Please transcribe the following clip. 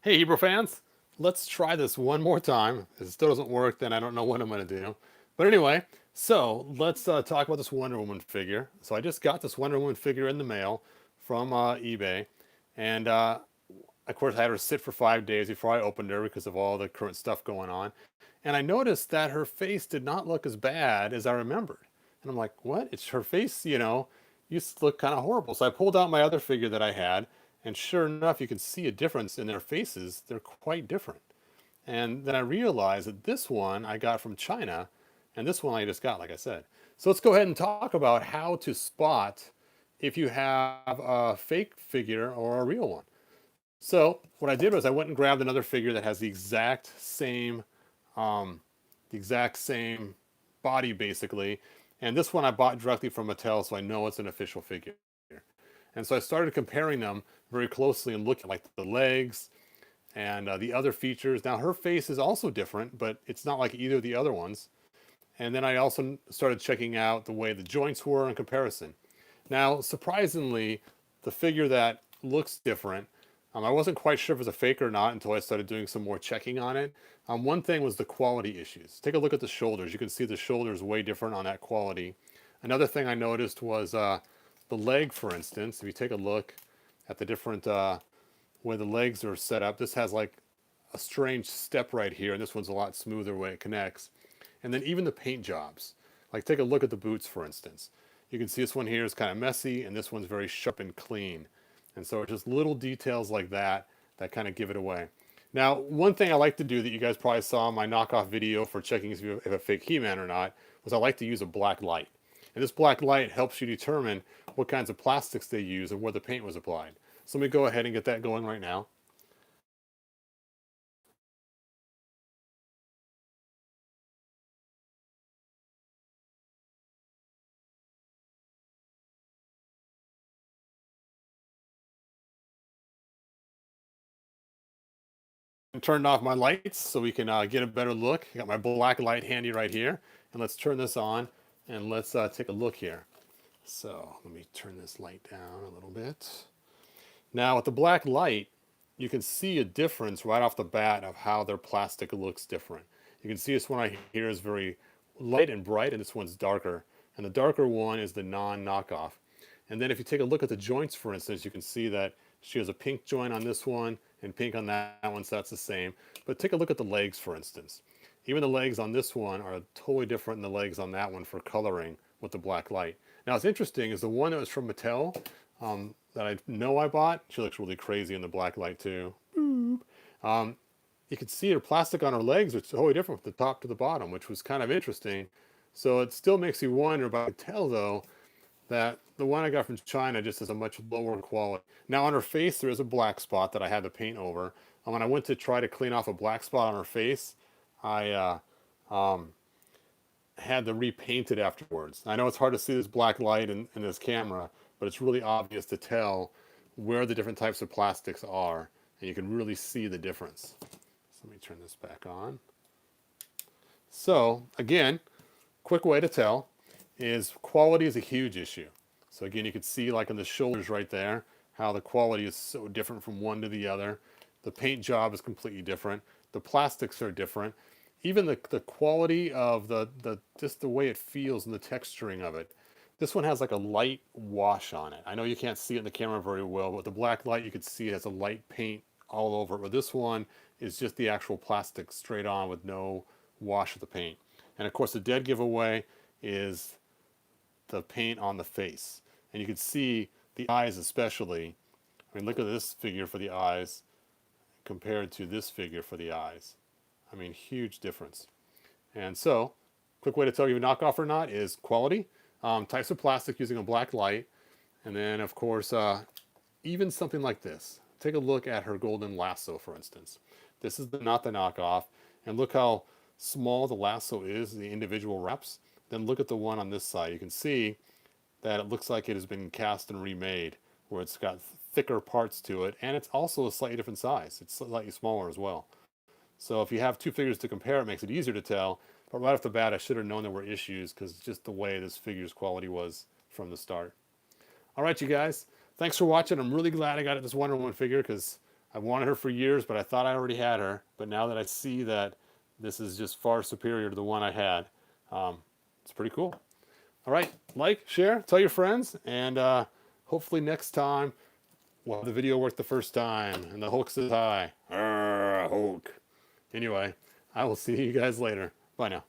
Hey, Hebrew fans, let's try this one more time. If it still doesn't work, then I don't know what I'm going to do. But anyway, so let's talk about this Wonder Woman figure. So I just got this Wonder Woman figure in the mail from eBay. And of course, I had her sit for 5 days before I opened her because of all the current stuff going on. And I noticed that her face did not look as bad as I remembered. And I'm like, what? It's her face, used to look kind of horrible. So I pulled out my other figure that I had, and sure enough, you can see a difference in their faces. They're quite different. And then I realized that this one I got from China, and this one I just got, like I said. So let's go ahead and talk about how to spot if you have a fake figure or a real one. So what I did was I went and grabbed another figure that has um, the exact same body basically. And this one I bought directly from Mattel, so I know it's an official figure. And so I started comparing them very closely and looking at like the legs and the other features. Now her face is also different, but it's not like either of the other ones. And then I also started checking out the way the joints were in comparison. Now, surprisingly, the figure that looks different, I wasn't quite sure if it was a fake or not until I started doing some more checking on it. One thing was the quality issues. Take a look at the shoulders. You can see the shoulders way different on that quality. Another thing I noticed was the leg, for instance. If you take a look at the different way the legs are set up, this has like a strange step right here, and this one's a lot smoother way it connects. And then even the paint jobs. Like take a look at the boots, for instance. You can see this one here is kind of messy, and this one's very sharp and clean. And so it's just little details like that that kind of give it away. Now, one thing I like to do that you guys probably saw in my knockoff video for checking if you have a fake He-Man or not was I like to use a black light. And this black light helps you determine what kinds of plastics they use and where the paint was applied. So let me go ahead and get that going right now. And turned off my lights so we can get a better look. I got my black light handy right here. And let's turn this on and let's take a look here. So let me turn this light down a little bit. Now with the black light, you can see a difference right off the bat of how their plastic looks different. You can see this one right here is very light and bright, and this one's darker. And the darker one is the non-knockoff. And then if you take a look at the joints, for instance, you can see that she has a pink joint on this one and pink on that one, so that's the same. But take a look at the legs, for instance. Even the legs on this one are totally different than the legs on that one for coloring with the black light. Now, what's interesting is the one that was from Mattel that I know I bought, she looks really crazy in the black light too. Boop. You can see her plastic on her legs, which is totally different from the top to the bottom, which was kind of interesting. So it still makes you wonder, but I can tell though that the one I got from China just has a much lower quality. Now on her face, there is a black spot that I had to paint over. And when I went to try to clean off a black spot on her face, I had to repaint it afterwards. I know it's hard to see this black light in this camera, but it's really obvious to tell where the different types of plastics are, and you can really see the difference. So let me turn this back on. So again, quick way to tell is quality is a huge issue. So again, you can see like on the shoulders right there, how the quality is so different from one to the other. The paint job is completely different. The plastics are different. Even the quality of just the way it feels and the texturing of it. This one has like a light wash on it. I know you can't see it in the camera very well, but the black light you can see it has a light paint all over it. But this one is just the actual plastic straight on with no wash of the paint. And of course the dead giveaway is the paint on the face. And you can see the eyes especially. I mean, look at this figure for the eyes compared to this figure for the eyes. I mean, huge difference. And so, quick way to tell you if knockoff or not is quality, types of plastic using a black light, and then of course, even something like this. Take a look at her golden lasso, for instance. This is not the knockoff, and look how small the lasso is, the individual wraps. Then look at the one on this side. You can see that it looks like it has been cast and remade, where it's got thicker parts to it, and it's also a slightly different size. It's slightly smaller as well. So if you have two figures to compare, it makes it easier to tell. But right off the bat, I should have known there were issues because just the way this figure's quality was from the start. All right, you guys. Thanks for watching. I'm really glad I got this Wonder Woman figure because I've wanted her for years, but I thought I already had her. But now that I see that this is just far superior to the one I had, it's pretty cool. All right, like, share, tell your friends, and hopefully next time we'll have the video work the first time, and the Hulk says hi. Hulk. Anyway, I will see you guys later. Bye now.